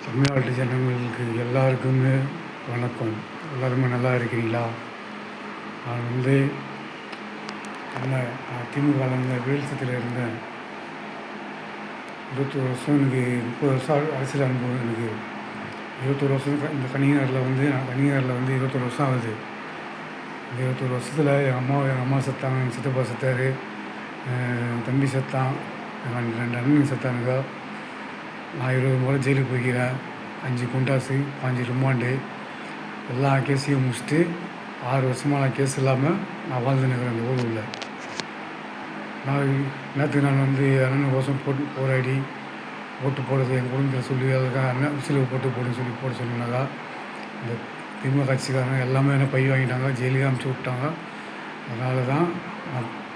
தமிழ்நாட்டு ஜனங்களுக்கு எல்லாருக்குமே வணக்கம். எல்லாருமே நல்லா இருக்கிறீங்களா? நான் திமுகவில் இருந்த வேல்சத்தில் இருந்தேன். 21 வருஷம், எனக்கு 30 வருஷம் அரசியல் அனுபவம். எனக்கு 21 வருஷம் இந்த கன்னியாரில் நான் கன்னியாரில் 21 வருஷம் ஆகுது. இந்த 21 வருஷத்தில் எங்கள் அம்மா செத்தாங்க, எங்கள் சித்தப்பா செத்தார், தம்பி செத்தான், எங்கள் 2 அண்ணன் செத்தானுங்க. நான் 20 முறை ஜெயிலுக்கு போய்க்கிறேன். 5 குண்டாசு, 5 ரிமாண்டு, எல்லா கேஸையும் முடிச்சுட்டு 6 வருஷமாக நான் கேஸ் இல்லாமல் நான் வாழ்ந்துன்னுக்கிறேன் அந்த ஊரில். நான் அண்ணனுக்கோசம் போராடி ஓட்டு போடுறது எங்கள் குடும்பத்தில் சொல்லி அதுக்காக அண்ணன் சிலுவை போடுன்னு சொல்லி போட சொன்னாக்கா இந்த திமுக கட்சிக்காரங்க எல்லாமே என்ன பை வாங்கிட்டாங்க, ஜெயிலுக்கு அனுப்பிச்சி விட்டாங்க. அதனால தான்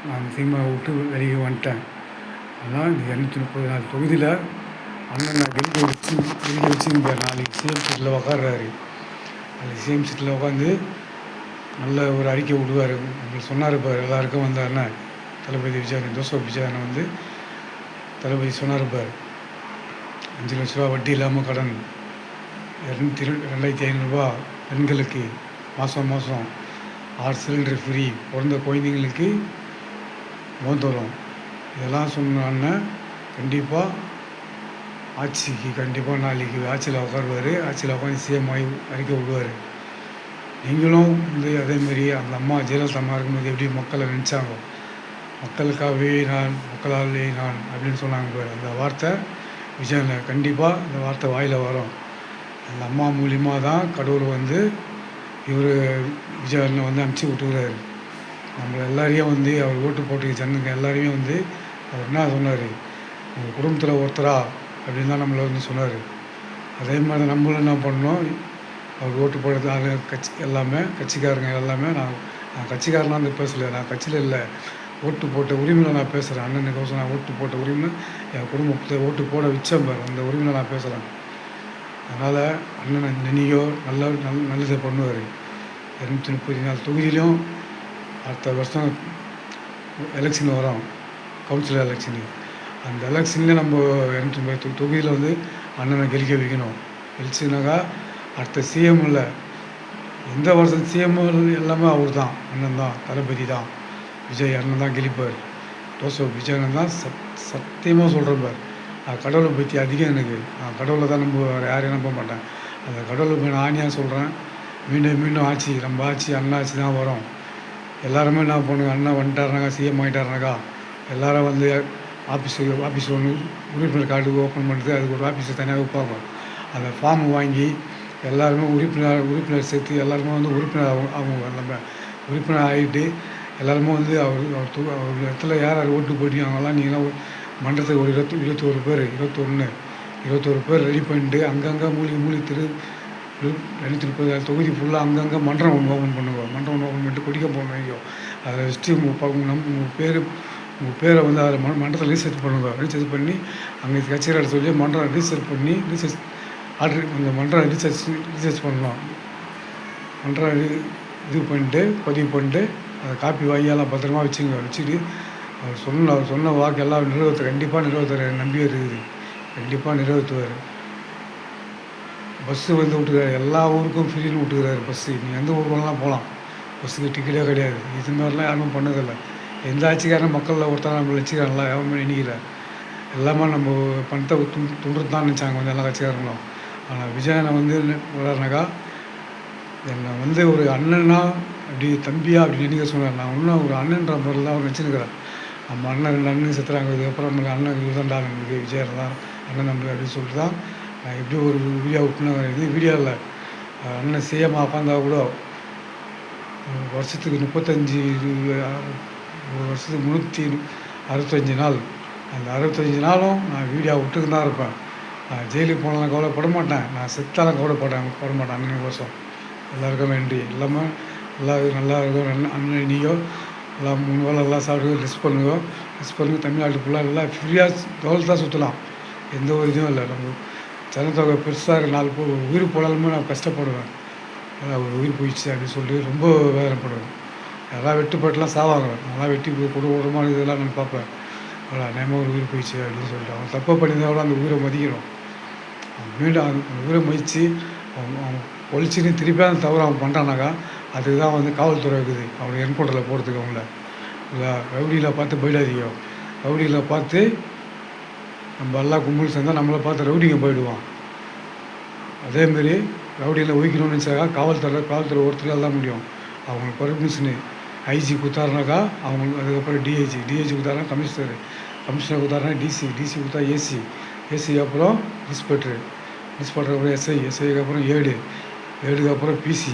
நான் திமுக விட்டு வெளியே வந்துட்டேன். ஆனால் இந்த 234 தொகுதியில் அண்ணன் நான் வெளியே வச்சு இந்த நாளைக்கு சிஎம் சீட்டில் உக்காடுறாரு. அந்த சிஎம் சீட்டில் உட்காந்து நல்ல ஒரு அறிக்கை விடுவார். உங்களுக்கு சொன்னார் பார், எல்லாருக்கும் அண்ணன் தளபதி விஜயனை தளபதி சொன்னார் பார், 5 லட்ச ரூபா வட்டி இல்லாமல் கடன், 2500 பெண்களுக்கு மாதம் 6 சிலிண்டர் ஃப்ரீ, பிறந்த குழந்தைங்களுக்கு மோந்தரம், இதெல்லாம் சொன்ன கண்டிப்பாக நாளைக்கு ஆட்சியில் உட்காருவார். ஆட்சியில் உட்காந்து சிஎம் ஆகி அறிக்கை விடுவார். நீங்களும் அதேமாரி அந்த அம்மா ஜெயலலிதா அம்மா இருக்கும்போது எப்படி மக்களை நினச்சாங்க, மக்களுக்காகவே மக்களாலே நான் அப்படின்னு சொன்னாங்க. அந்த வார்த்தை விஜயனை கண்டிப்பாக இந்த வார்த்தை வாயில் வரும். அந்த அம்மா மூலியமாக தான் கடவுள் இவர் விஜயனை அனுப்பிச்சி விட்டுக்கிறாரு. நம்மளை எல்லாரையும் அவர் ஓட்டு போட்டு ஜனங்க எல்லாரையும் அவர் என்ன சொன்னார், உங்கள் குடும்பத்தில் ஒருத்தரா அப்படின்னு தான் நம்மளை சொன்னார். அதே மாதிரி நம்மளும் என்ன பண்ணோம், அவர் ஓட்டு போடுறது கட்சிக்காரங்க எல்லாமே நான் கட்சிக்காரனாக பேசலை, நான் கட்சியில் இல்லை, ஓட்டு போட்ட உரிமையில் நான் பேசுகிறேன். அண்ணனுக்கோசம் நான் ஓட்டு போட்ட உரிமை, என் குடும்பத்தை ஓட்டு போட வச்சேன் பார், அந்த உரிமையில் நான் பேசுகிறேன். அதனால் அண்ணனை நினையோ நல்லதை பண்ணுவார். 234 தொகுதியிலையும் அடுத்த வருஷம் எலெக்ஷன் வரும், கவுன்சிலர் எலெக்ஷனு. அந்த எலெக்ஷன்லேயே நம்ம 234 தொகுதியில் அண்ணனை கெலிக்க வைக்கணும். கெலிச்சினாக்கா அடுத்த சிஎம் இல்லை, எந்த வருஷம் சிஎம் எல்லாமே அவர் தான், அண்ணன் தான், தளபதி தான், விஜய் அண்ணன் தான் கெலிப்பார். விஜயன் தான் சத்தியமாக சொல்கிறேன் பார். கடவுளை பற்றி அதிகம் எனக்கு, கடவுளை தான் யாரையும் நம்ப மாட்டேன். அந்த கடவுளை நான் ஆணியாக சொல்கிறேன். மீண்டும் ஆட்சி, நம்ம ஆட்சி அண்ணன் ஆட்சி தான் வரும். எல்லாருமே என்ன பண்ணுங்க, அண்ணன் வந்துட்டாருனாக்கா, சிஎம் ஆகிட்டாருனாக்கா எல்லோரும் ஆஃபீஸ் ஒன்று உறுப்பினர் கார்டு ஓப்பன் பண்ணுறது, அதுக்கு ஒரு ஆஃபீஸை தனியாக வைப்பாங்க. அந்த ஃபார்ம் வாங்கி எல்லாருமே உறுப்பினர் சேர்த்து எல்லாருமே உறுப்பினர் அவங்க நம்ம உறுப்பினர் ஆகிட்டு எல்லாருமே அவர் இடத்துல யார் ஓட்டு போட்டியாங்கலாம் நீங்களாம் மன்றத்துக்கு ஒரு 21 பேர் ரெடி பண்ணிட்டு அங்கங்கே மூலி 230 தொகுதி ஃபுல்லாக அங்கங்கே மன்றம் ஒன்று ஓப்பன் பண்ணுவோம். மன்றம் ஒன்று ஓப்பன் பண்ணிட்டு கொடிக்க போகணும். அதை வச்சுட்டு உங்கள் பேரை அதில் மன்றத்தில் ரீசர்ச் பண்ணுங்க. ரீசர்ச் பண்ணி அங்கே கட்சியில் சொல்லி மன்றம் ரீசர்ச் அந்த மன்றம் ரீசர்ச் பண்ணலாம். மன்றம் இது பண்ணிட்டு பதிவு பண்ணிட்டு அதை காப்பி வாங்கியெல்லாம் பத்திரமா வச்சுட்டு அவர் சொன்ன வாக்கு எல்லாம் கண்டிப்பாக நிறைவேற்றுவார். நம்பிக்கை இருக்குது, கண்டிப்பாக நிறைவேற்றுவார். பஸ்ஸு விட்டுக்கிறாரு, எல்லா ஊருக்கும் ஃப்ரீன்னு விட்டுக்கிறாரு பஸ்ஸு. நீங்கள் எந்த ஊருக்கெல்லாம் போகலாம், பஸ்ஸுக்கு டிக்கெட்டே கிடையாது. இது மாதிரிலாம் யாரும் பண்ணதில்லை. எந்த ஆட்சிக்காரன் மக்களில் ஒருத்தர் நம்ம வச்சுக்கிறாங்களா, எவருமே நினைக்கல. எல்லாமே நம்ம பணத்தை துண்டுறது தான் நினச்சாங்க எல்லா கட்சிக்காரங்களும். ஆனால் விஜயனை வளர்னாக்கா என்னை ஒரு அண்ணனா அப்படி தம்பியா அப்படி நினைக்க சொன்னார். நான் இன்னும் ஒரு அண்ணன்ற முறையில் தான் அவர் நினச்சிருக்கிறேன். நம்ம அண்ணன் 2 அண்ணன் செத்துறாங்க, இதுக்கப்புறம் நம்மளுக்கு அண்ணன் இதுதான்டா, நம்மளுக்கு விஜயன் தான் அண்ணன் நம்மளுக்கு அப்படின்னு சொல்லிட்டு தான் நான் எப்படி ஒரு வீடியோ விட்டுனாங்க. இது வீடியோ இல்லை, அண்ணன் சிஎம் உட்காந்தா கூட வருஷத்துக்கு 365 நாள், அந்த 65 நாளும் நான் வீடியோ விட்டுக்கு தான் இருப்பேன். நான் ஜெயிலுக்கு போனாலும் கவலைப்பட மாட்டேன், நான் செத்தாலும் கவலைப்பட மாட்டேன். அண்ணன் கோசம் எல்லாருக்கும் நன்றி. எல்லாமே நல்லா இருக்கும். அண்ணன் நீயோ எல்லாம் 3 வேளை எல்லாம் சாப்பிட்டு லிஸ்ட் பண்ணுங்க. தமிழ்நாட்டு ஃபுல்லாக எல்லாம் ஃப்ரீயாக தான் சுற்றலாம், எந்த ஒரு இதுவும் இல்லை. நம்ம ஜனத்தொகை பெருசாக 4 உயிர் போனாலுமே நான் கஷ்டப்படுவேன். ஒரு உயிர் போயிடுச்சு அப்படின்னு சொல்லி ரொம்ப வேதனைப்படுவேன். எல்லாம் வெட்டுப்பட்டுலாம் சாவாங்க, நல்லா வெட்டி குடும்பமான இதெல்லாம் நான் பார்ப்பேன். நேமாக ஒரு உயிர் போயிடுச்சு அப்படின்னு சொல்லிட்டு அவன் தப்பை பண்ணியிருந்தா கூட அந்த உயிரை மதிக்கிறோம். மீண்டும் அந்த உயிரை மதித்து அவன் ஒழிச்சுன்னு திருப்பி அந்த தவறு அவன் பண்ணுறானாக்கா அதுக்கு தான் வந்து காவல்துறை இருக்குது அவனை என்கவுண்டரில் போகிறதுக்கு அவங்கள இல்லை ரவுடியில் பார்த்து போயிடாதீங்க. ரவுடியில் பார்த்து நம்ம எல்லாம் கும்பல் சேர்ந்தால் நம்மளை பார்த்து ரவுடிங்க போயிடுவான். அதேமாரி ரவுடியில் ஒழிக்கணும்னு நினச்சாக்கா காவல்துறை ஒருத்தரால் தான் முடியும். அவங்களுக்கு பர்மிஷனு ஐஜி கொடுத்தாருனாக்கா அவங்களுக்கு அதுக்கப்புறம் டிஐஜி கொடுத்தாருனா கமிஷனர் கொடுத்தாருனா டிசி கொடுத்தா ஏசி அப்புறம் இன்ஸ்பெக்டர் அப்புறம் எஸ்ஐக்கு அப்புறம் ஏடுக்கு அப்புறம் பிசி.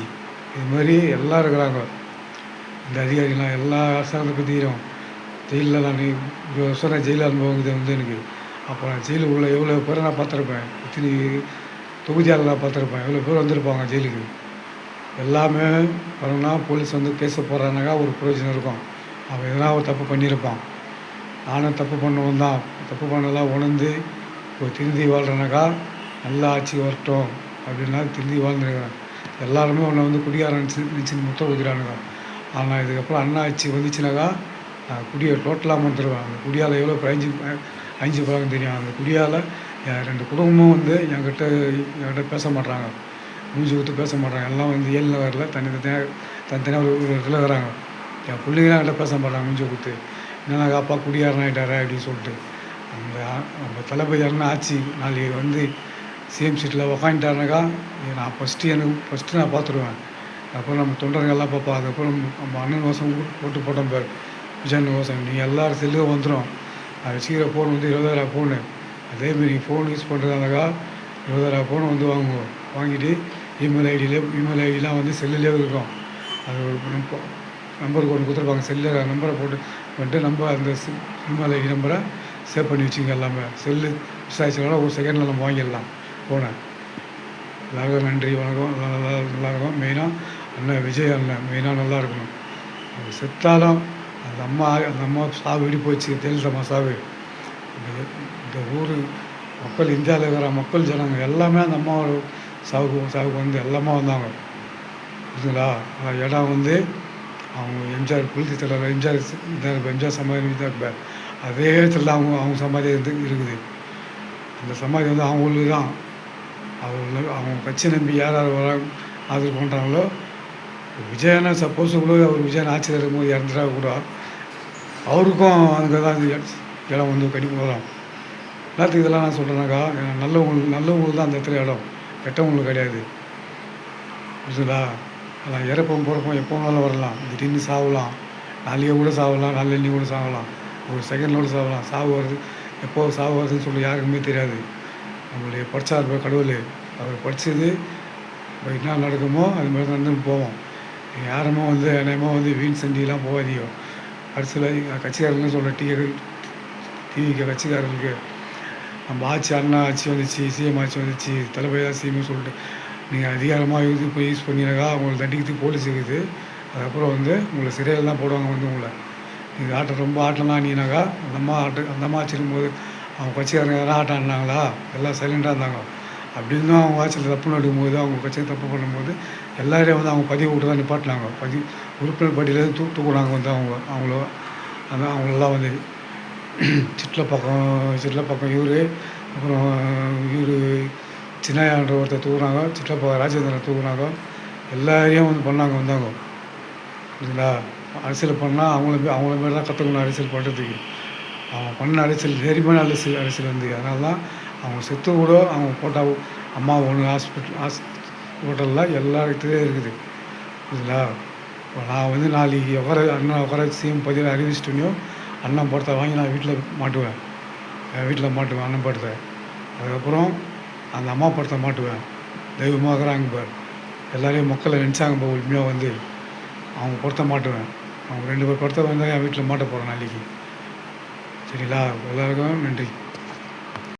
இது மாதிரி எல்லாம் இருக்கிறாங்க. இந்த அதிகாரிலாம் எல்லா அரசாங்கத்தை பற்றியும் ஜெயிலில் நான் சொன்ன ஜெயில் அனுபவம் இது வந்து எனக்கு. அப்போ நான் ஜெயிலுக்கு உள்ள எவ்வளோ பேரை நான் பார்த்துருப்பேன், இத்தனை தொகுதியாளர் நான் பார்த்துருப்பேன், எவ்வளோ பேர் வந்திருப்பாங்க ஜெயிலுக்கு. எல்லாமே வரணும்னா போலீஸ் வந்து கேஸை போடுறானாக்கா ஒரு பிரயோஜனம் இருக்கும். அவன் எதனா ஒரு தப்பு பண்ணியிருப்பான். நானும் தப்பு பண்ணுவோம் தான், தப்பு பண்ணலாம் உணர்ந்து இப்போ திருந்தி வாழ்கிறேனாக்கா நல்லா ஆட்சி வரட்டும் அப்படின்னா திருந்தி வாழ்ந்துருக்கிறேன். எல்லாருமே உன்னை வந்து குடியாரன் நினச்சி முத்த கொடுக்குறானுங்க. ஆனால் இதுக்கப்புறம் அண்ணா ஆட்சி வந்துச்சுனாக்கா நான் குடியை டோட்டலாக வந்துடுவேன். அந்த குடியால் எவ்வளோ அழிஞ்சு பழகம் தெரியும். அந்த குடியால் என் 2 குடும்பமும் வந்து என்கிட்ட பேச மாட்றாங்க, மூஞ்சி ஊற்று பேச மாட்றாங்க. எல்லாம் வந்து ஏழு நகரில் தனித்தனியாக ஒரு இடத்துல இருக்கிறாங்க. என் பிள்ளைங்களாம் என்கிட்ட பேச மாட்றாங்க மூஞ்சி ஊற்று. என்னன்னாக்கா அப்பா குடியாரன் ஆகிட்டாரே அப்படின்னு சொல்லிட்டு. அந்த நம்ம தளபதி அண்ணா ஆட்சி நாளைக்கு வந்து சிஎம் சீட்டில் உக்காந்துட்டாருனாக்கா நான் ஃபஸ்ட்டு நான் பார்த்துருவேன். அப்புறம் நம்ம தொண்டர்கள்லாம் பார்ப்போம். அதுக்கப்புறம் நம்ம அண்ணன் கோசம் ஓட்டு போட்டோம் பேர் விஜயன் கோசம். நீங்கள் எல்லோரும் செல்லுக்கும் வந்துடும். அது வச்சுக்கிற ஃபோன் வந்து 20,000 ஃபோனு. அதேமாரி ஃபோன் யூஸ் பண்ணுறதானாக்கா 20,000 ஃபோன் வந்து வாங்குவோம். வாங்கிட்டு இமெயில் ஐடிலாம் வந்து செல்லுலேயே இருக்கும். அது ஒரு நம்பருக்கு ஒன்று கொடுத்துருப்பாங்க. செல்லில் நம்பரை போட்டு நம்ம அந்த இமெயில் ஐடி நம்பரை சேவ் பண்ணி வச்சுங்க. எல்லாமே செல்லு மிஸ் ஆச்சுனால ஒரு செகண்டில் நம்ம வாங்கிடலாம் ஃபோனை. எல்லாருக்கும் நன்றி, வணக்கம். நல்லாயிருக்கும். மெயினாக அண்ணன் விஜய் அண்ணன் மெயினாக நல்லா இருக்கணும். அது செத்தாலும் அந்த அம்மா சாவு எப்படி போச்சு, ஜெயலலிதா சாவு. இந்த ஊர் மக்கள், இந்தியாவில் இருக்கிற மக்கள் ஜனங்க எல்லாமே அந்த அம்மாவோட சாவுக்கு வந்து எல்லாமே வந்தாங்க. புரியுதுங்களா? இடம் வந்து அவங்க எம்ஜிஆர் புலித்தி தலைவர் எம்ஜிஆர் சமாதி தான். அதே இடத்துல அவங்க சமாதி இருக்குது. அந்த சமாதி வந்து அவங்களுக்கு தான். அவங்க கட்சி நம்பி யார் ஆதரவு பண்ணுறாங்களோ விஜயனை சப்போஸ் கூட அவர் விஜயன் ஆட்சியில் இருக்கும்போது இறந்துட்டா கூட அவருக்கும் அங்கே தான் இடம் வந்து கடிப்பு வரும். எல்லாத்துக்கு இதெல்லாம் நான் சொல்கிறேன்னாக்கா நல்லவங்களுக்கு தான் அந்த இடத்துல இடம், கெட்டவங்களுக்கு கிடையாது. புரியுதுங்களா? அதான் இறப்போம் பிறப்போம் எப்போ வேணாலும் வரலாம். திடீர்னு சாவலாம், நாளைக்கே கூட சாவலாம், நாளைக்கு கூட சாவலாம், ஒரு செகண்டில் கூட சாவலாம். சாவு எப்போ சாவு வருதுன்னு சொல்லி யாருக்குமே தெரியாது. நம்மளுடைய படித்தார் கடவுள், அவர் படித்தது என்ன நடக்குமோ அது மாதிரி நடந்து போவோம். யாருமோ வந்து என்னமோ வந்து வீண் சண்டிலாம் போகாதீங்க. அரசியல் கட்சிக்காரங்களும் சொல்கிற டிவிக்கு கட்சிக்காரர்களுக்கு நம்ம அண்ணா ஆட்சி வந்துச்சு, சிஎம் ஆட்சி வந்துச்சு, தளபதியாக சிஎம்னு சொல்லிட்டு நீங்கள் அதிகாரமாக யூஸ் பண்ணினாக்கா அவங்களை தண்டிக்கிறதுக்கு போலீஸ் இருக்குது. அதுக்கப்புறம் வந்து உங்களை சிறையில் தான் போடுவாங்க. வந்து உங்களை நீங்கள் ரொம்ப ஆட்டலாம் நீனாக்கா அந்த அம்மா ஆட்சி இருக்கும்போது அவங்க கட்சிக்காரங்க எதனா ஆட்டம் ஆடினாங்களா? எல்லாம் சைலண்டாக இருந்தாங்க. அப்படின்னு அவங்க ஆட்சியில் தப்பு நடக்கும்போது, அவங்க கட்சியை தப்பு பண்ணும்போது எல்லாரையும் வந்து அவங்க பதிவு விட்டு தான் நிப்பாட்டினாங்க. உறுப்பினர் பட்டியலேருந்து தூக்குனாங்க வந்து அவங்களெல்லாம் வந்து சிட்டில் பக்கம் இவர், அப்புறம் இவர் சின்னையான்ற ஒருத்தர் தூக்குனாங்க, சிட்டில் பக்கம் ராஜேந்திரன் தூக்குனாங்க. எல்லாரையும் வந்து வந்தாங்க. புரியுதுங்களா? அரசியல் பண்ணால் அவங்கள மாரி தான் கற்றுக்கணும் அரசியல் பண்ணுறதுக்கு. அவங்க பண்ண அரசியல் நேர்மையான அரசியல் வந்து. அதனால தான் அவங்க செத்து கூட அவங்க போட்டால் அம்மா ஒன்று ஹோட்டலில் எல்லா இடத்துலையும் இருக்குது. புரியுதுங்களா? இப்போ நான் வந்து நாளைக்கு உட்கார சிஎம் பதிவில் அறிவிச்சிட்டோன்னோ அண்ணன் படத்தை வாங்கி நான் வீட்டில் மாட்டுவேன். அண்ணன் படத்தை. அதுக்கப்புறம் அந்த அம்மா படத்தை மாட்டுவேன். தெய்வமாக இருக்கிறாங்க பார், எல்லோரையும் மக்களை நினச்சாங்க பார், உண்மையாக வந்து அவங்க படத்தை மாட்டுவேன். அவங்க 2 பேர் படத்தை வந்து என் வீட்டில் மாட்ட போகிறேன் நாளைக்கு. சரிங்களா? எல்லாருக்கும் நன்றி.